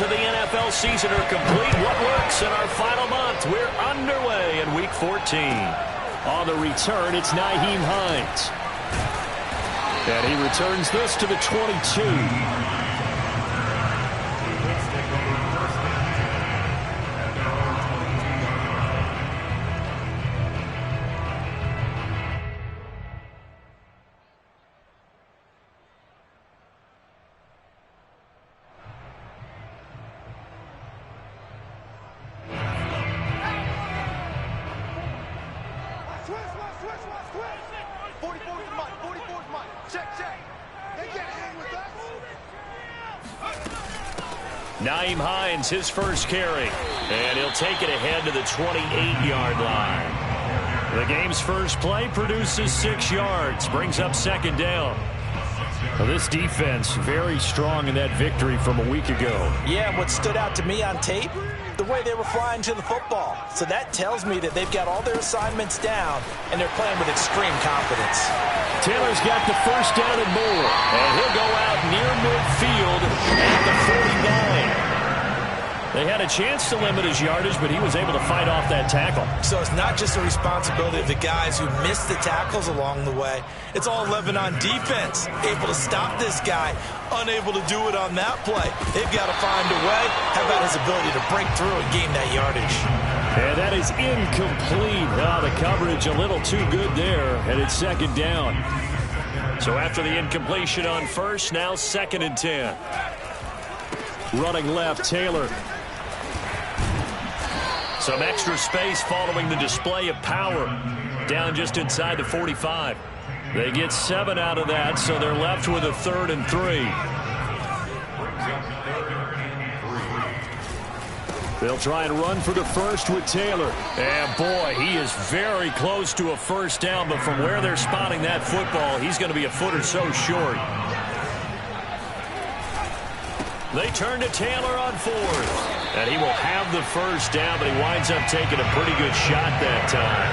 of the NFL season are complete. What works in our final month? We're underway in Week 14. On the return, it's Nyheim Hines. And he returns this to the 22. Nyheim Hines, his first carry. And he'll take it ahead to the 28-yard line. The game's first play produces 6 yards. Brings up second down. Well, this defense very strong in that victory from a week ago. Yeah, and what stood out to me on tape, the way they were flying to the football. So that tells me that they've got all their assignments down, and they're playing with extreme confidence. Taylor's got the first down and more. And he'll go out near midfield at the 49. They had a chance to limit his yardage, but he was able to fight off that tackle. So it's not just the responsibility of the guys who missed the tackles along the way. It's all 11 on defense. Able to stop this guy, unable to do it on that play. They've got to find a way. How about his ability to break through and gain that yardage? And that is incomplete. The coverage a little too good there, and it's second down. So after the incompletion on first, now second and 10. Running left, Taylor. Some extra space following the display of power. Down just inside the 45. They get 7 out of that, so they're left with a 3rd and 3. They'll try and run for the first with Taylor. And boy, he is very close to a first down, but from where they're spotting that football, he's going to be a foot or so short. They turn to Taylor on 4th. And he will have the first down, but he winds up taking a pretty good shot that time.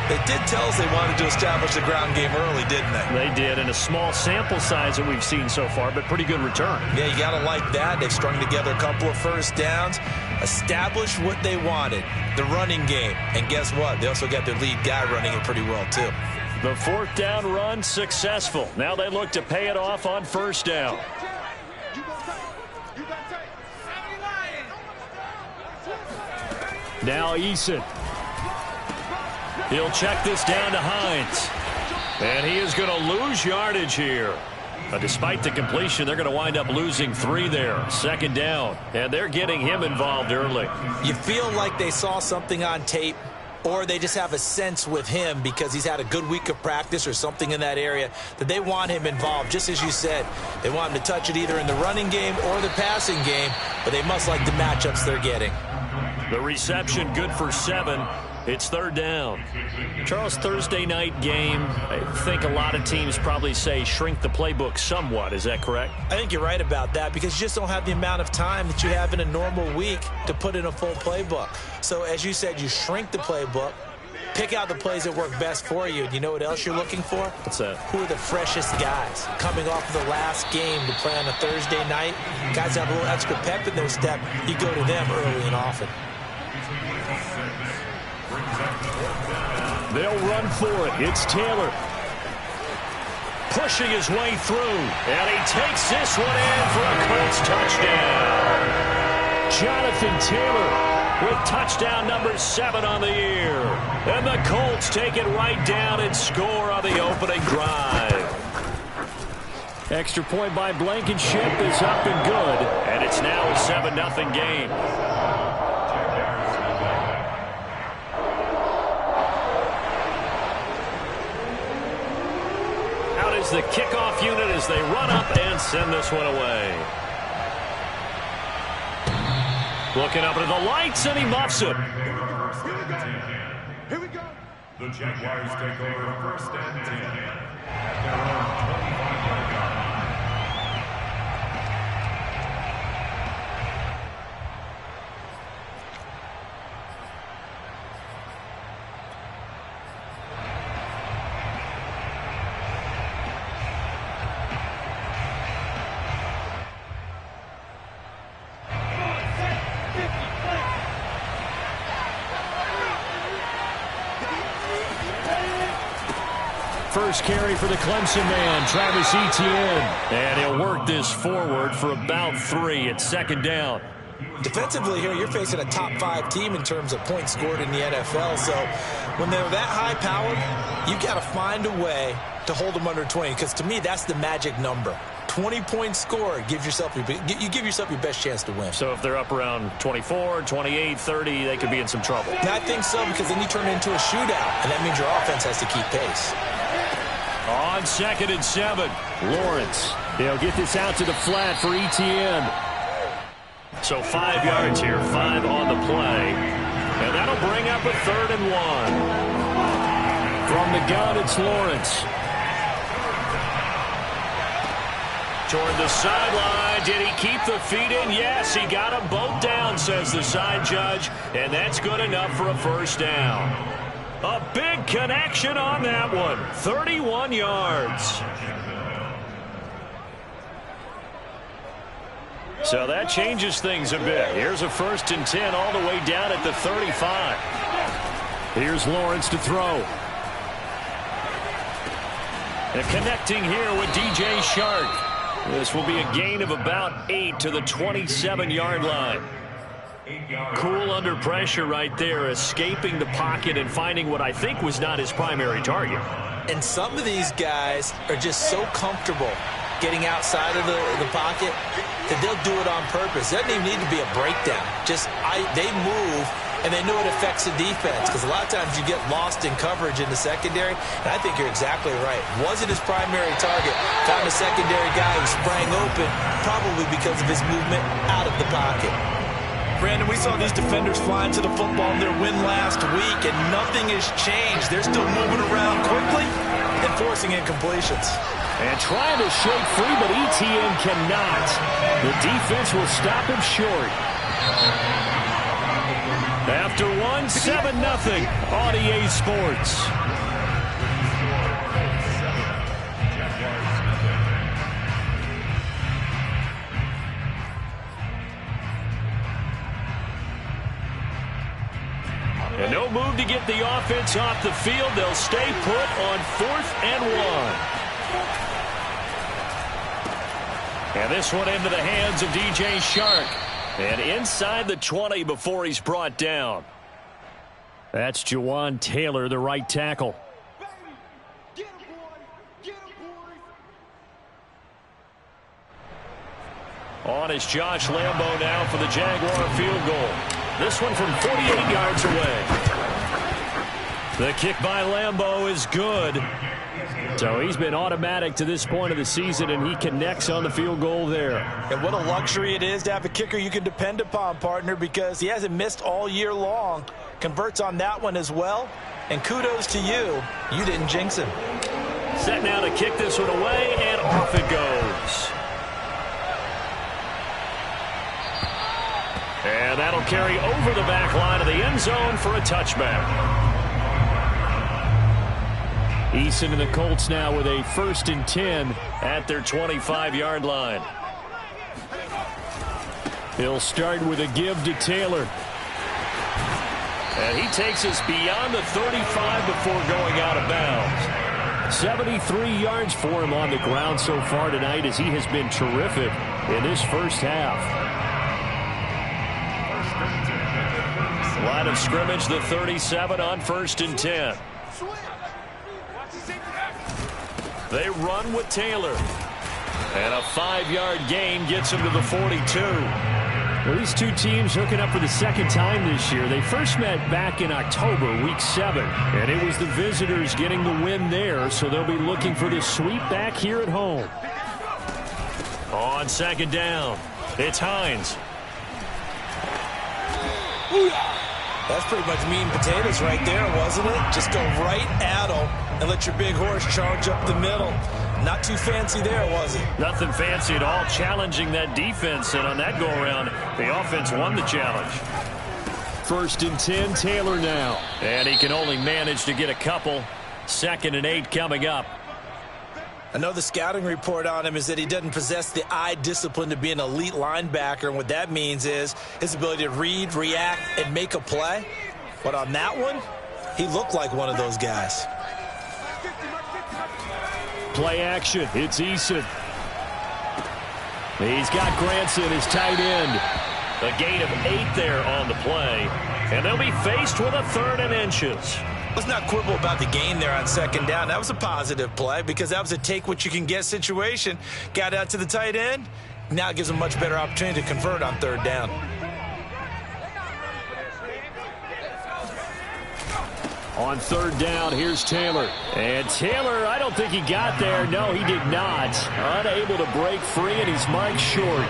They did tell us they wanted to establish the ground game early, didn't they? They did, in a small sample size that we've seen so far, but pretty good return. Yeah, you got to like that. They've strung together a couple of first downs, established what they wanted, the running game. And guess what? They also got their lead guy running it pretty well, too. The 4th down run successful. Now they look to pay it off on first down. Now Eason. He'll check this down to Hines. And he is going to lose yardage here. But despite the completion, they're going to wind up losing 3 there. Second down. And they're getting him involved early. You feel like they saw something on tape, or they just have a sense with him because he's had a good week of practice or something in that area that they want him involved. Just as you said, they want him to touch it either in the running game or the passing game, but they must like the matchups they're getting. The reception good for 7. It's 3rd down. Charles, Thursday night game, I think a lot of teams probably say shrink the playbook somewhat. Is that correct? I think you're right about that because you just don't have the amount of time that you have in a normal week to put in a full playbook. So as you said, you shrink the playbook, pick out the plays that work best for you. And you know what else you're looking for? What's that? Who are the freshest guys coming off of the last game to play on a Thursday night? Guys have a little extra pep in their step. You go to them early and often. They'll run for it. It's Taylor. Pushing his way through. And he takes this one in for a Colts touchdown. Jonathan Taylor with touchdown number 7 on the year. And the Colts take it right down and score on the opening drive. Extra point by Blankenship is up and good. And it's now a 7-0 game. The kickoff unit as they run up and send this one away. Looking up at the lights, and he muffs it. Here we go. The Jaguars take over 1st and 10 at their own 25-yard line. First carry for the Clemson man, Travis Etienne. And he'll work this forward for about 3 at second down. Defensively here, you're facing a top 5 team in terms of points scored in the NFL. So when they're that high-powered, you've got to find a way to hold them under 20. Because to me, that's the magic number. 20 points scored, you give yourself your best chance to win. So if they're up around 24, 28, 30, they could be in some trouble. And I think so, because then you turn it into a shootout, and that means your offense has to keep pace. On 2nd and 7. Lawrence. They'll get this out to the flat for Etienne. So 5 yards here, 5 on the play. And that'll bring up a 3rd and 1. From the gun, it's Lawrence. Toward the sideline. Did he keep the feet in? Yes, he got them both down, says the side judge. And that's good enough for a first down. A big connection on that one. 31 yards. So that changes things a bit. Here's a 1st and 10 all the way down at the 35. Here's Lawrence to throw. And connecting here with DJ Shark. This will be a gain of about 8 to the 27-yard line. Cool under pressure right there, escaping the pocket and finding what I think was not his primary target. And some of these guys are just so comfortable getting outside of the pocket that they'll do it on purpose. It doesn't even need to be a breakdown. They move, and they know it affects the defense, because a lot of times you get lost in coverage in the secondary, and I think you're exactly right. Wasn't his primary target. Found a secondary guy who sprang open, probably because of his movement out of the pocket. Brandon, we saw these defenders flying to the football in their win last week, and nothing has changed. They're still moving around quickly and forcing incompletions. And trying to shake free, but Etienne cannot. The defense will stop him short. After 1, 7-0 on EA Sports. And no move to get the offense off the field. They'll stay put on 4th and 1. And this one into the hands of DJ Shark. And inside the 20 before he's brought down. That's Jawan Taylor, the right tackle. On is Josh Lambo now for the Jaguar field goal. This one from 48 yards away. The kick by Lambo is good. So he's been automatic to this point of the season, and he connects on the field goal there. And what a luxury it is to have a kicker you can depend upon, partner, because he hasn't missed all year long. Converts on that one as well. And kudos to you. You didn't jinx him. Set now to kick this one away, and off it goes. And that'll carry over the back line of the end zone for a touchback. Eason and the Colts now with a 1st and 10 at their 25-yard line. He'll start with a give to Taylor. And he takes us beyond the 35 before going out of bounds. 73 yards for him on the ground so far tonight, as he has been terrific in this first half. Line of scrimmage, the 37 on 1st and 10. They run with Taylor. And a 5-yard gain gets him to the 42. Well, these two teams hooking up for the second time this year. They first met back in October, week 7. And it was the visitors getting the win there, so they'll be looking for the sweep back here at home. On 2nd down, it's Hines. That's pretty much meat and potatoes right there, wasn't it? Just go right at them and let your big horse charge up the middle. Not too fancy there, was it? Nothing fancy at all, challenging that defense. And on that go-around, the offense won the challenge. 1st and 10, Taylor now. And he can only manage to get a couple. 2nd and 8 coming up. I know the scouting report on him is that he doesn't possess the eye discipline to be an elite linebacker. And what that means is his ability to read, react, and make a play. But on that one, he looked like one of those guys. Play action. It's Eason. He's got Granson, his tight end. A gain of 8 there on the play. And they'll be faced with a 3rd and inches. Let's not quibble about the gain there on 2nd down. That was a positive play because that was a take-what-you-can-get situation. Got out to the tight end. Now it gives them a much better opportunity to convert on 3rd down. On 3rd down, here's Taylor. And Taylor, I don't think he got there. No, he did not. Unable to break free, and he's marked short.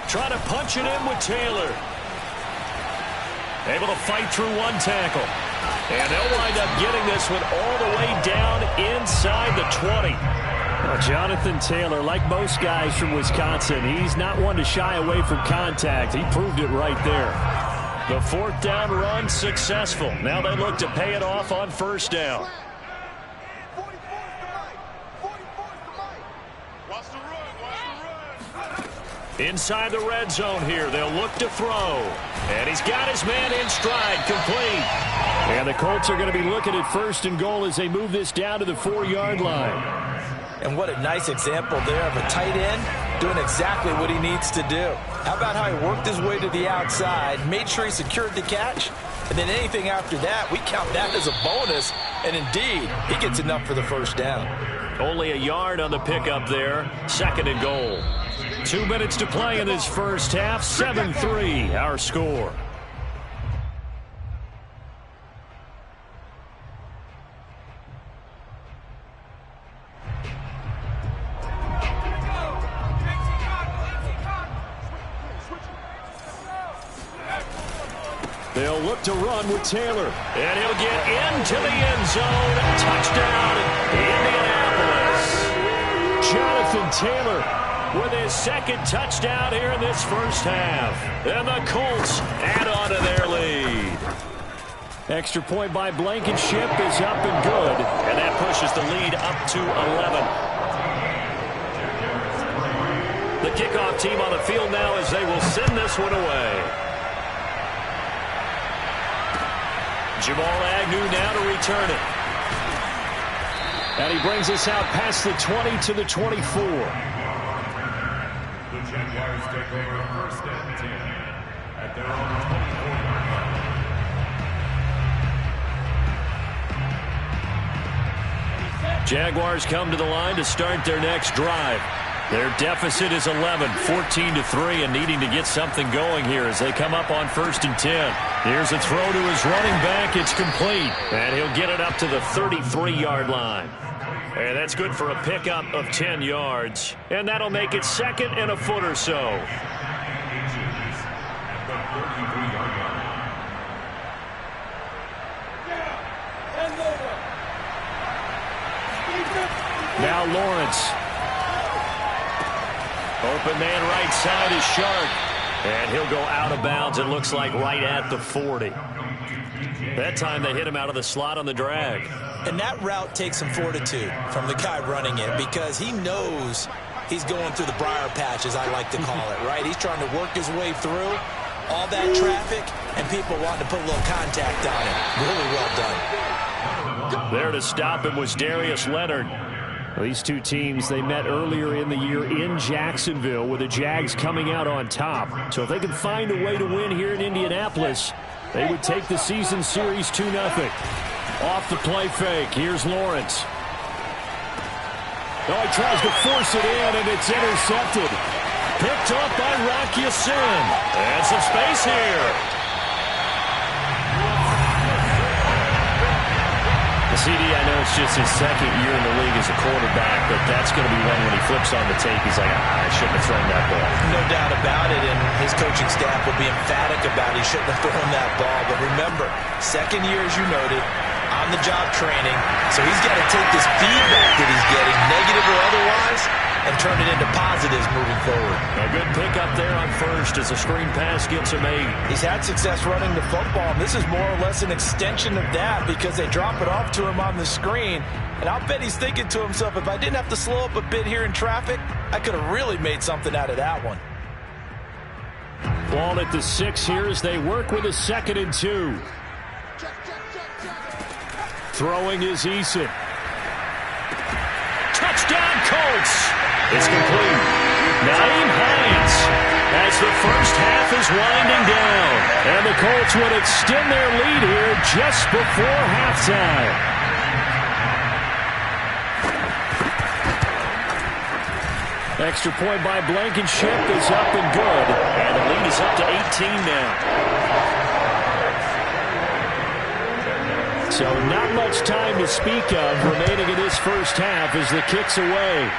Trying to punch it in with Taylor. Able to fight through one tackle. And they'll wind up getting this one all the way down inside the 20. Well, Jonathan Taylor, like most guys from Wisconsin, he's not one to shy away from contact. He proved it right there. The 4th down run successful. Now they look to pay it off on 1st down. Inside the red zone here. They'll look to throw. And he's got his man in stride, complete. And the Colts are going to be looking at 1st and goal as they move this down to the 4-yard line. And what a nice example there of a tight end doing exactly what he needs to do. How about how he worked his way to the outside, made sure he secured the catch, and then anything after that, we count that as a bonus. And indeed, he gets enough for the 1st down. Only a yard on the pickup there. 2nd and goal. 2 minutes to play in this first half. 7-3 our score. They'll look to run with Taylor. And he'll get into the end zone. Touchdown, Indianapolis. Jonathan Taylor with his 2nd touchdown here in this first half. And the Colts add on to their lead. Extra point by Blankenship is up and good. And that pushes the lead up to 11. The kickoff team on the field now as they will send this one away. Jamal Agnew now to return it. And he brings us out past the 20 to the 24. The Jaguars take over 1st and 10 at their own 24-yard line. Jaguars come to the line to start their next drive. Their deficit is 11, 14-3, and needing to get something going here as they come up on 1st and 10. Here's a throw to his running back. It's complete, and he'll get it up to the 33-yard line. And that's good for a pickup of 10 yards, and that'll make it 2nd and a foot or so. Now Lawrence. Open man right side is Shark. And he'll go out of bounds, it looks like, right at the 40. That time they hit him out of the slot on the drag. And that route takes some fortitude from the guy running it because he knows he's going through the briar patch, as I like to call it, right? He's trying to work his way through all that traffic and people wanting to put a little contact on him. Really well done. There to stop him was Darius Leonard. These two teams, they met earlier in the year in Jacksonville with the Jags coming out on top. So if they can find a way to win here in Indianapolis, they would take the season series 2-0. Off the play fake, here's Lawrence. Oh, he tries to force it in, and it's intercepted. Picked up by Rock Ya-Sin. And some space here. CD, I know it's just his 2nd year in the league as a quarterback, but that's going to be one when he flips on the tape. He's like, I shouldn't have thrown that ball. No doubt about it, and his coaching staff will be emphatic about he shouldn't have thrown that ball. But remember, 2nd year, as you noted, on-the-job training, so he's got to take this feedback that he's getting, negative or otherwise, and turn it into positives moving forward. A good pickup there on first as a screen pass gets him 8. He's had success running the football, and this is more or less an extension of that because they drop it off to him on the screen. And I'll bet he's thinking to himself, if I didn't have to slow up a bit here in traffic, I could have really made something out of that one. Ball at the 6 here as they work with a 2nd and 2. Throwing is Eason. Touchdown Colts. It's complete. Naeem Hines as the first half is winding down. And the Colts would extend their lead here just before halftime. Extra point by Blankenship is up and good. And the lead is up to 18 now. So not much time to speak of remaining in this first half as the kick's away.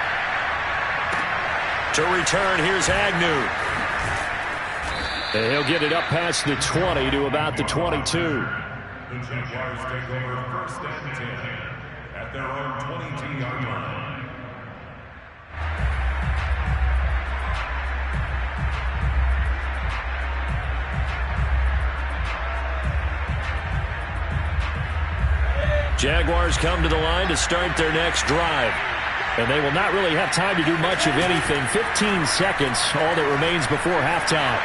To return, here's Agnew. And he'll get it up past the 20 to about the 22. The Jaguars take over 1st and 10 at their own 22-yard line. Jaguars come to the line to start their next drive. And they will not really have time to do much of anything. 15 seconds, all that remains before halftime.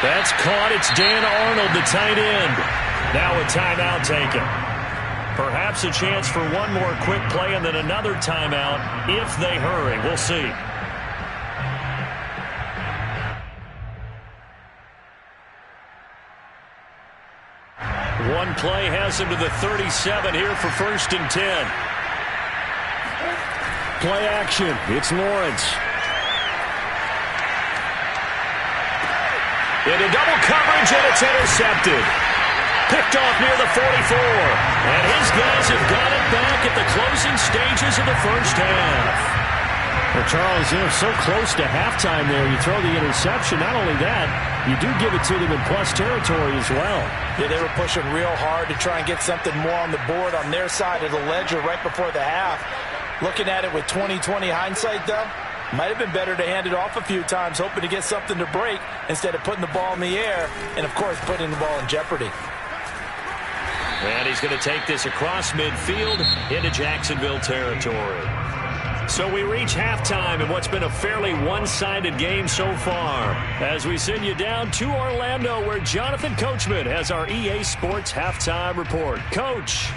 That's caught. It's Dan Arnold, the tight end. Now a timeout taken. Perhaps a chance for one more quick play and then another timeout if they hurry. We'll see. One play has him to the 37 here for 1st and 10. Play action. It's Lawrence. Into double coverage, and it's intercepted. Picked off near the 44. And his guys have got it back at the closing stages of the first half. Well, Charles, they're so close to halftime there. You throw the interception. Not only that, you do give it to them in plus territory as well. Yeah, they were pushing real hard to try and get something more on the board on their side of the ledger right before the half. Looking at it with 20/20 hindsight, though, might have been better to hand it off a few times, hoping to get something to break instead of putting the ball in the air and, of course, putting the ball in jeopardy. And he's going to take this across midfield into Jacksonville territory. So we reach halftime in what's been a fairly one-sided game so far. As we send you down to Orlando, where Jonathan Coachman has our EA Sports halftime report. Coach.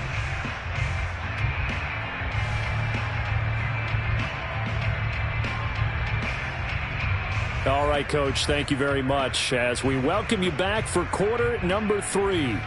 All right, Coach, thank you very much as we welcome you back for quarter number 3.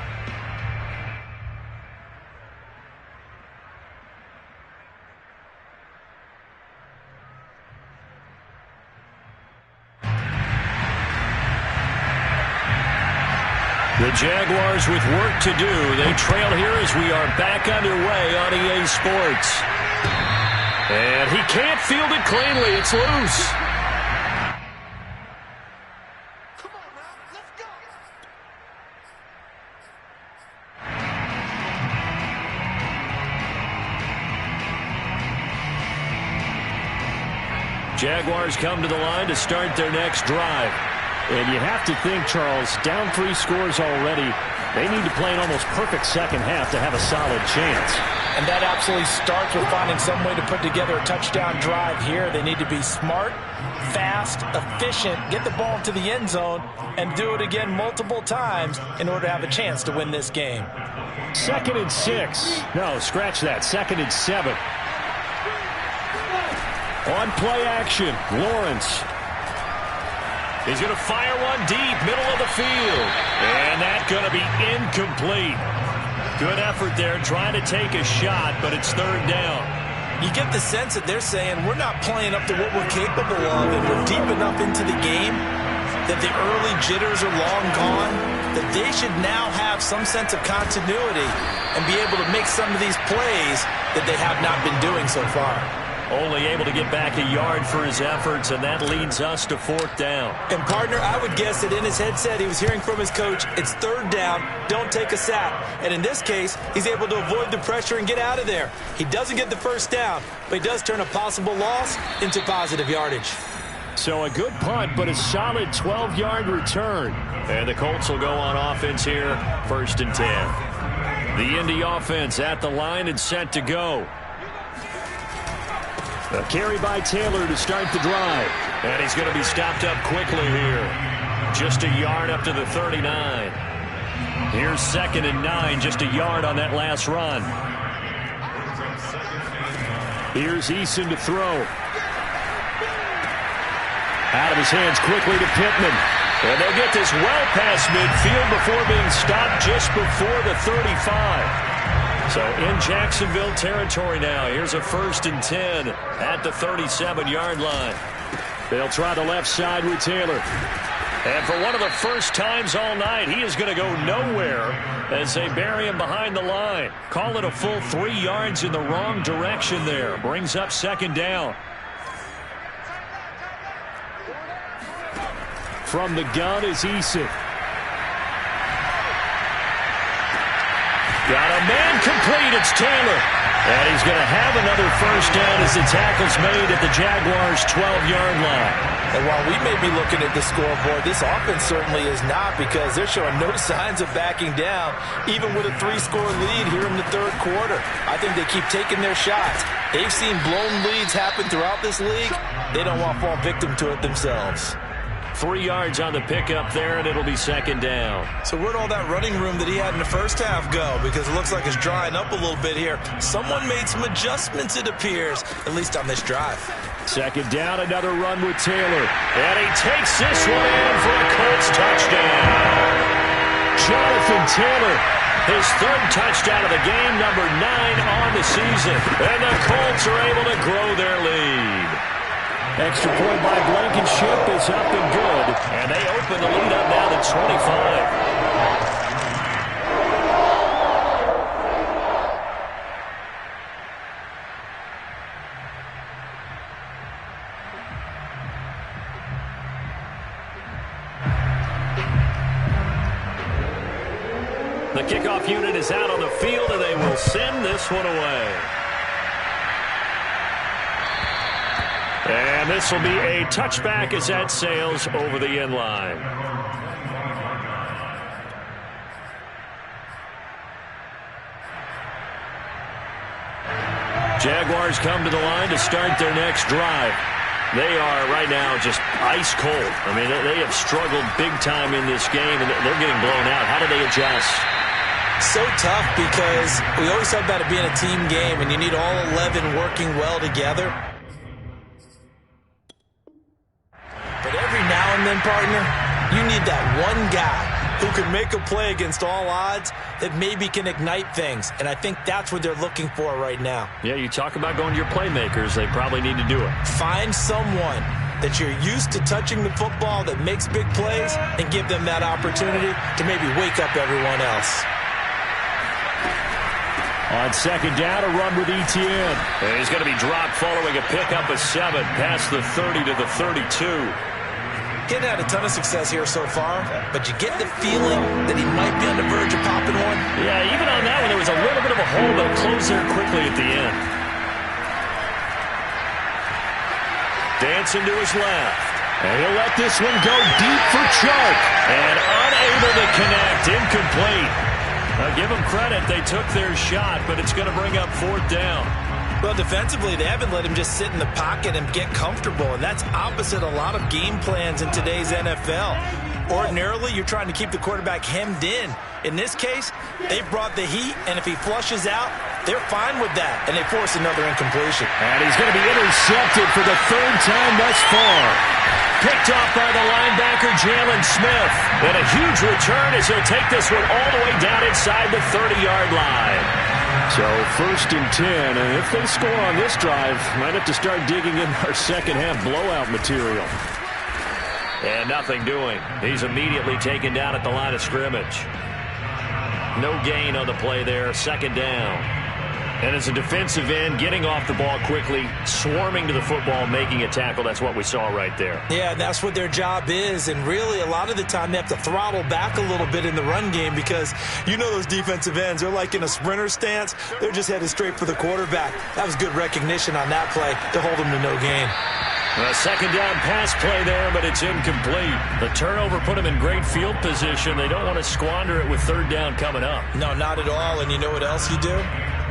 The Jaguars with work to do. They trail here as we are back underway on EA Sports. And he can't field it cleanly. It's loose. Jaguars come to the line to start their next drive. And you have to think, Charles, down 3 scores already. They need to play an almost perfect second half to have a solid chance. And that absolutely starts with finding some way to put together a touchdown drive here. They need to be smart, fast, efficient, get the ball into the end zone, and do it again multiple times in order to have a chance to win this game. 2nd and 6. No, scratch that. 2nd and 7. On play action, Lawrence. He's going to fire one deep, middle of the field. And that's going to be incomplete. Good effort there, trying to take a shot, but it's 3rd down. You get the sense that they're saying we're not playing up to what we're capable of, and we're deep enough into the game that the early jitters are long gone, that they should now have some sense of continuity and be able to make some of these plays that they have not been doing so far. Only able to get back a yard for his efforts, and that leads us to 4th down. And, partner, I would guess that in his headset he was hearing from his coach, it's 3rd down, don't take a sack. And in this case, he's able to avoid the pressure and get out of there. He doesn't get the 1st down, but he does turn a possible loss into positive yardage. So a good punt, but a solid 12-yard return. And the Colts will go on offense here, 1st and 10. The Indy offense at the line and set to go. A carry by Taylor to start the drive. And he's going to be stopped up quickly here. Just a yard up to the 39. Here's 2nd and 9, just a yard on that last run. Here's Eason to throw. Out of his hands quickly to Pittman. And they'll get this well past midfield before being stopped just before the 35. So in Jacksonville territory now. Here's a 1st and 10 at the 37-yard line. They'll try the left side with Taylor. And for one of the first times all night, he is going to go nowhere as they bury him behind the line. Call it a full 3 yards in the wrong direction there. Brings up 2nd down. From the gun is Eason. Got a man complete. It's Taylor. And he's going to have another 1st down as the tackle's made at the Jaguars' 12-yard line. And while we may be looking at the scoreboard, this offense certainly is not, because they're showing no signs of backing down, even with a 3-score lead here in the 3rd quarter. I think they keep taking their shots. They've seen blown leads happen throughout this league. They don't want to fall victim to it themselves. 3 yards on the pickup there, and it'll be 2nd down. So where'd all that running room that he had in the first half go? Because it looks like it's drying up a little bit here. Someone made some adjustments, it appears, at least on this drive. 2nd down, another run with Taylor. And he takes this one in for a Colts touchdown. Jonathan Taylor. His 3rd touchdown of the game, number 9 on the season. And the Colts are able to grow their lead. Extra point by Blankenship is up and good. And they open the lead up now to 25. The kickoff unit is out on the field, and they will send this one away. And this will be a touchback as that sails over the end line. Jaguars come to the line to start their next drive. They are right now just ice cold. I mean, they have struggled big time in this game, and they're getting blown out. How do they adjust? So tough, because we always talk about it being a team game, and you need all 11 working well together. But every now and then, partner, you need that one guy who can make a play against all odds that maybe can ignite things. And I think that's what they're looking for right now. Yeah, you talk about going to your playmakers. They probably need to do it. Find someone that you're used to touching the football that makes big plays and give them that opportunity to maybe wake up everyone else. On 2nd down, a run with Etienne. And he's going to be dropped following a pickup of 7 past the 30 to the 32. Getting had a ton of success here so far, but you get the feeling that he might be on the verge of popping one. Yeah, even on that one, there was a little bit of a hole, but it closed there quickly at the end. Dancing to his left. And he'll let this one go deep for Chark. And unable to connect, incomplete. Give them credit, they took their shot, but it's going to bring up 4th down. Well, defensively, they haven't let him just sit in the pocket and get comfortable, and that's opposite a lot of game plans in today's NFL. Ordinarily, you're trying to keep the quarterback hemmed in. In this case, they brought the heat, and if he flushes out, they're fine with that, and they force another incompletion. And he's going to be intercepted for the 3rd time thus far. Picked off by the linebacker, Jalen Smith. And a huge return as he'll take this one all the way down inside the 30-yard line. So 1st and 10, and if they score on this drive, might have to start digging in our second half blowout material. And nothing doing. He's immediately taken down at the line of scrimmage. No gain on the play there, 2nd down. And as a defensive end, getting off the ball quickly, swarming to the football, making a tackle, that's what we saw right there. Yeah, that's what their job is. And really, a lot of the time, they have to throttle back a little bit in the run game, because you know those defensive ends, they're like in a sprinter stance. They're just headed straight for the quarterback. That was good recognition on that play to hold him to no gain. A second down pass play there, but it's incomplete. The turnover put them in great field position. They don't want to squander it with third down coming up. No, not at all. And you know what else you do?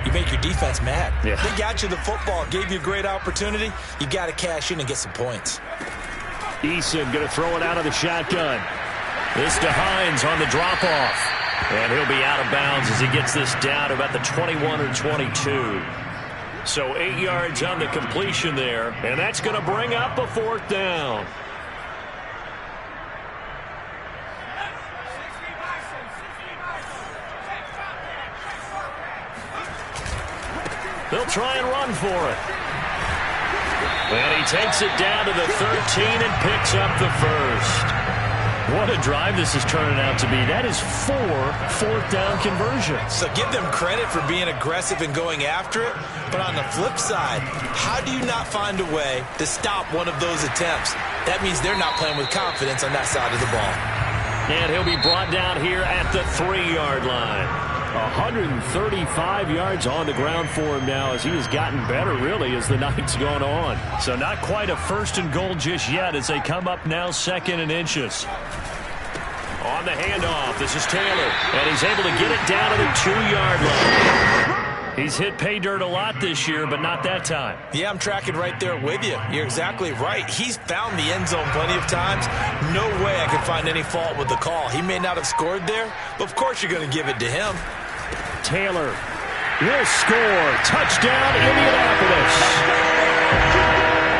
You make your defense mad. Yeah. They got you the football, gave you a great opportunity. You got to cash in and get some points. Eason going to throw it out of the shotgun. This to Hines on the drop-off. And he'll be out of bounds as he gets this down to about the 21 or 22. So 8 yards on the completion there, and that's going to bring up a fourth down. They'll try and run for it. And he takes it down to the 13 and picks up the first. What a drive this is turning out to be. That is 4 fourth down conversions. So give them credit for being aggressive and going after it. But on the flip side, how do you not find a way to stop one of those attempts? That means they're not playing with confidence on that side of the ball. And he'll be brought down here at the 3-yard line. 135 yards on the ground for him now as he has gotten better, really, as the night's gone on. So not quite a first and goal just yet as they come up now 2nd and inches. On the handoff, this is Taylor, and he's able to get it down to the 2-yard line. He's hit pay dirt a lot this year, but not that time. Yeah, I'm tracking right there with you. You're exactly right. He's found the end zone plenty of times. No way I can find any fault with the call. He may not have scored there, but of course you're going to give it to him. Taylor will score. Touchdown, Indianapolis.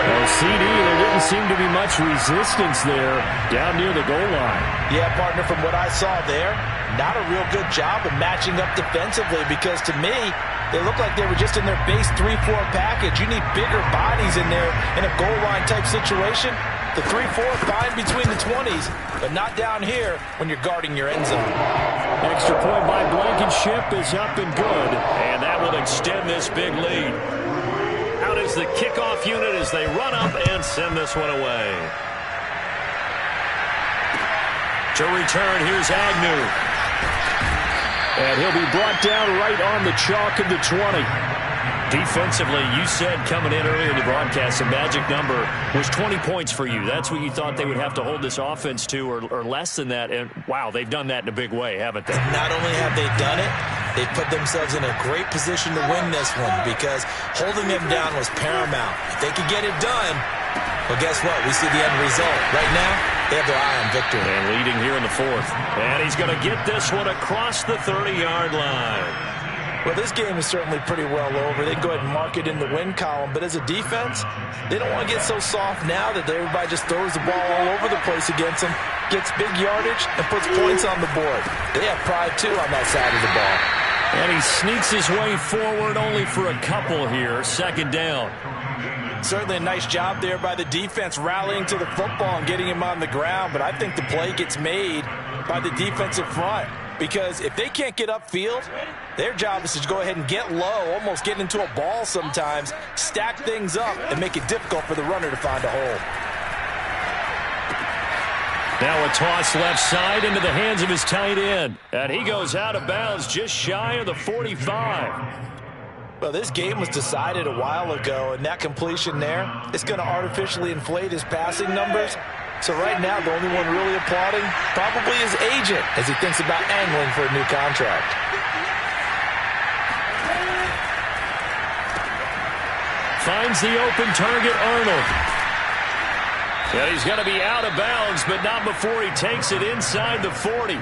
Well, CD, there didn't seem to be much resistance there down near the goal line. Yeah, partner, from what I saw there, not a real good job of matching up defensively because to me, they look like they were just in their base 3-4 package. You need bigger bodies in there in a goal line type situation. The 3-4 fine between the 20s, but not down here when you're guarding your end zone. Extra point by Blankenship is up and good. And that will extend this big lead. Out is the kickoff unit as they run up and send this one away. To return, here's Agnew. And he'll be brought down right on the chalk of the 20. Defensively, you said coming in earlier in the broadcast, the magic number was 20 points for you. That's what you thought they would have to hold this offense to or less than that. And, wow, they've done that in a big way, haven't they? Not only have they done it, they put themselves in a great position to win this one because holding them down was paramount. If they could get it done, well, guess what? We see the end result. Right now, they have their eye on victory. And leading here in the 4th. And he's going to get this one across the 30-yard line. Well, this game is certainly pretty well over. They can go ahead and mark it in the win column. But as a defense, they don't want to get so soft now that everybody just throws the ball all over the place against them, gets big yardage, and puts points on the board. They have pride, too, on that side of the ball. And he sneaks his way forward only for a couple here. 2nd down. Certainly a nice job there by the defense rallying to the football and getting him on the ground. But I think the play gets made by the defensive front. Because if they can't get upfield, their job is to go ahead and get low, almost get into a ball sometimes, stack things up, and make it difficult for the runner to find a hole. Now a toss left side into the hands of his tight end. And he goes out of bounds just shy of the 45. Well, this game was decided a while ago, and that completion there is going to artificially inflate his passing numbers. So right now, the only one really applauding probably his agent as he thinks about angling for a new contract. Finds the open target, Arnold. And he's going to be out of bounds, but not before he takes it inside the 40.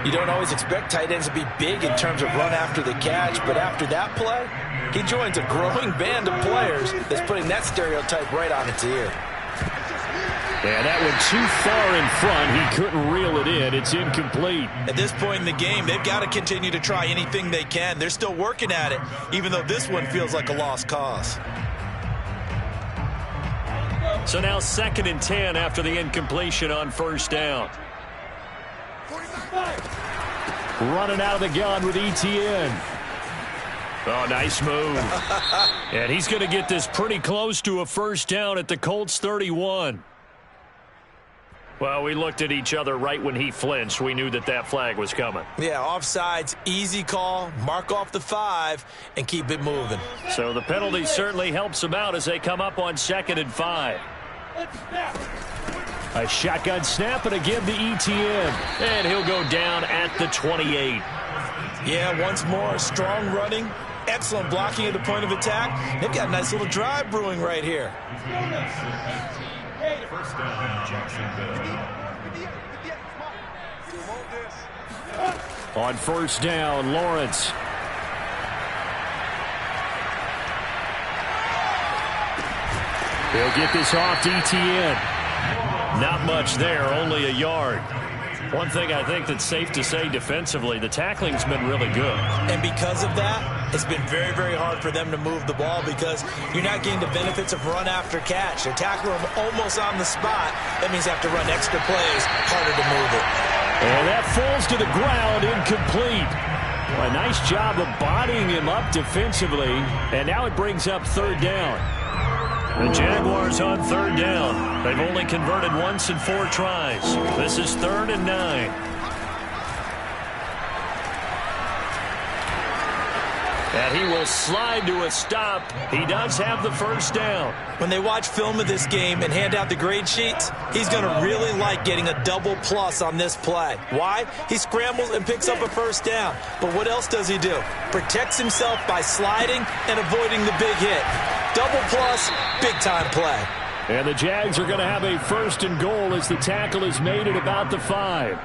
You don't always expect tight ends to be big in terms of run after the catch, but after that play, he joins a growing band of players that's putting that stereotype right on its ear. And that went too far in front. He couldn't reel it in. It's incomplete. At this point in the game, they've got to continue to try anything they can. They're still working at it, even though this one feels like a lost cause. So now 2nd and 10 after the incompletion on 1st down. Running out of the gun with ETN. Oh, nice move. And he's going to get this pretty close to a 1st down at the Colts 31. Well, we looked at each other right when he flinched. We knew that flag was coming. Yeah, offsides, easy call, mark off the 5, and keep it moving. So the penalty certainly helps them out as they come up on 2nd and 5. A shotgun snap and a give to ETN. And he'll go down at the 28. Yeah, once more, strong running, excellent blocking at the point of attack. They've got a nice little drive brewing right here. First down, Jacksonville. On first down, Lawrence. He'll get this off to ETN. Not much there, only a yard. One thing I think that's safe to say defensively, the tackling's been really good. And because of that, it's been very, very hard for them to move the ball because you're not getting the benefits of run after catch. They're tackling them almost on the spot. That means they have to run extra plays, harder to move it. And that falls to the ground, incomplete. Well, a nice job of bodying him up defensively. And now it brings up 3rd down. The Jaguars on 3rd down. They've only converted once in 4 tries. This is 3rd and 9. And he will slide to a stop. He does have the first down. When they watch film of this game and hand out the grade sheets, he's going to really like getting a double plus on this play. Why? He scrambles and picks up a first down. But what else does he do? Protects himself by sliding and avoiding the big hit. Double plus, big-time play. And the Jags are going to have a 1st and goal as the tackle is made at about the 5.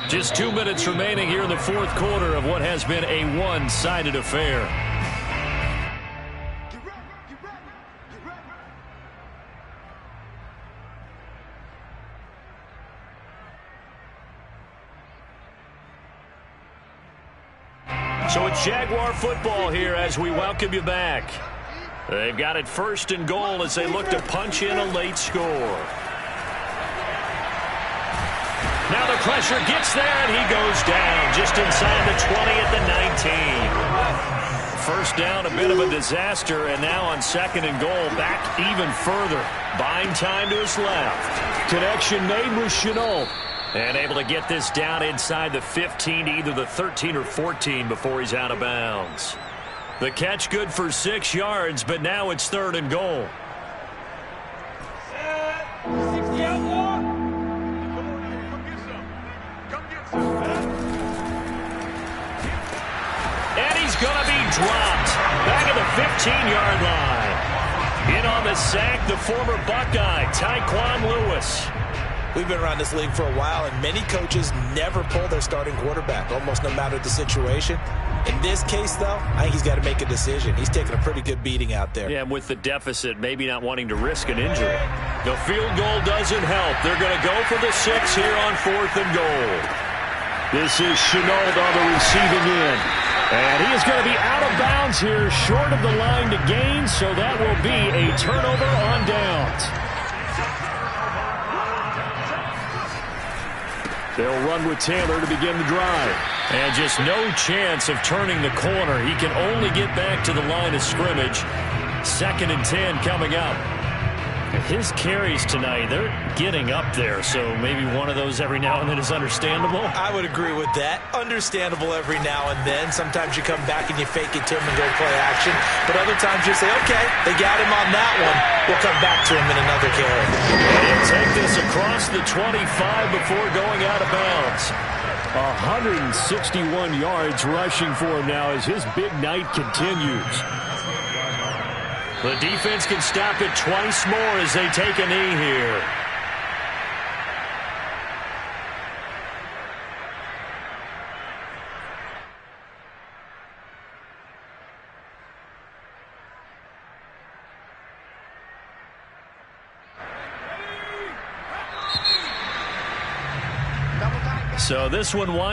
Just 2 minutes remaining here in the 4th quarter of what has been a one-sided affair. So it's Jaguar football here as we welcome you back. They've got it 1st and goal as they look to punch in a late score. Now the pressure gets there, and he goes down just inside the 20 at the 19. First down, a bit of a disaster, and now on 2nd and goal, back even further. Buying time to his left. Connection made with Chenault. And able to get this down inside the 15 to either the 13 or 14 before he's out of bounds. The catch good for 6 yards, but now it's 3rd and goal. And he's going to be dropped back at the 15-yard line. In on the sack, the former Buckeye, Tyquan Lewis. We've been around this league for a while, and many coaches never pull their starting quarterback, almost no matter the situation. In this case, though, I think he's got to make a decision. He's taking a pretty good beating out there. Yeah, with the deficit, maybe not wanting to risk an injury. The field goal doesn't help. They're going to go for the 6 here on 4th and goal. This is Chenault on the receiving end. And he is going to be out of bounds here, short of the line to gain, so that will be a turnover on downs. They'll run with Taylor to begin the drive. And just no chance of turning the corner. He can only get back to the line of scrimmage. 2nd and 10 coming up. His carries tonight, they're getting up there, so maybe one of those every now and then is understandable. I would agree with that. Understandable every now and then. Sometimes you come back and you fake it to him and go play action. But other times you say, okay, they got him on that one. We'll come back to him in another carry. And he'll take this across the 25 before going out of bounds. 161 yards rushing for him now as his big night continues. The defense can stop it twice more as they take a knee here. So this one